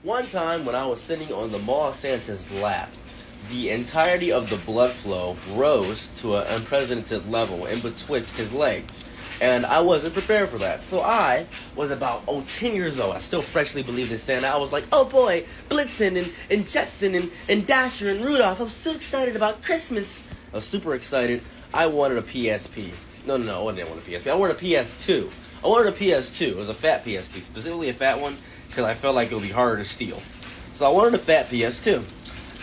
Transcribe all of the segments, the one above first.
One time when I was sitting on the mall of Santa's lap, the entirety of the blood flow rose to an unprecedented level in betwixt his legs. And I wasn't prepared for that. So I was about, 10 years old. I still freshly believed in Santa. I was like, oh boy, Blitzen and Jetson and Dasher and Rudolph. I'm so excited about Christmas. I was super excited. I wanted a PSP. No, I didn't want a PSP. I wanted a PS2. I wanted a PS2. It was a fat PS2, specifically a fat one, because I felt like it would be harder to steal. So I wanted a fat PS2.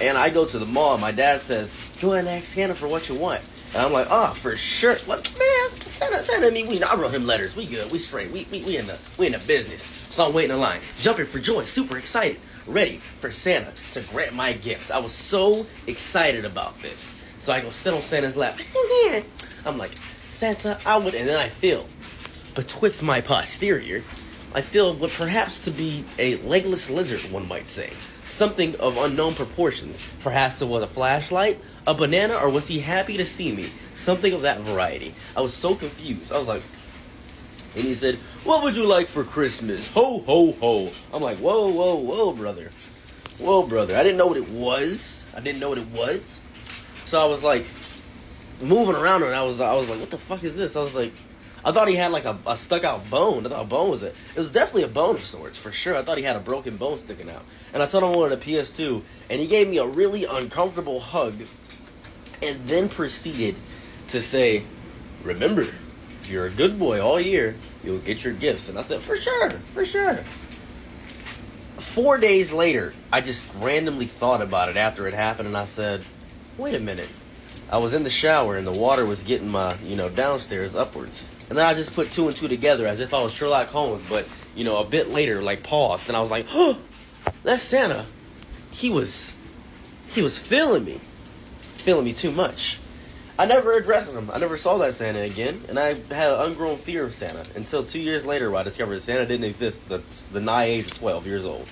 And I go to the mall, and my dad says, go ahead and ask Santa for what you want. And I'm like, for sure. What, man? Santa and me, I wrote him letters. We good. We straight. We in the business. So I'm waiting in line, jumping for joy, super excited, ready for Santa to grant my gift. I was so excited about this. So I go sit on Santa's lap. I'm like, Santa, and then I feel, betwixt my posterior, I feel what perhaps to be a legless lizard, one might say. Something of unknown proportions. Perhaps it was a flashlight, a banana, or was he happy to see me? Something of that variety. I was so confused. I was like, and he said, what would you like for Christmas? Ho, ho, ho. I'm like, whoa, brother. Whoa, brother. I didn't know what it was. So I was like, moving around, and I was like, what the fuck is this? I was like, I thought he had like a stuck out bone. I thought a bone was it. It was definitely a bone of sorts, for sure. I thought he had a broken bone sticking out. And I told him I wanted a PS2, and he gave me a really uncomfortable hug, and then proceeded to say, remember, if you're a good boy all year, you'll get your gifts. And I said, for sure. 4 days later, I just randomly thought about it after it happened, and I said, wait a minute. I was in the shower, and the water was getting my, downstairs upwards. And then I just put two and two together as if I was Sherlock Holmes, but, a bit later, like, paused. And I was like, oh, that's Santa. He was feeling me too much. I never addressed him. I never saw that Santa again. And I had an ungrown fear of Santa until 2 years later when I discovered Santa didn't exist, the nigh age of 12 years old.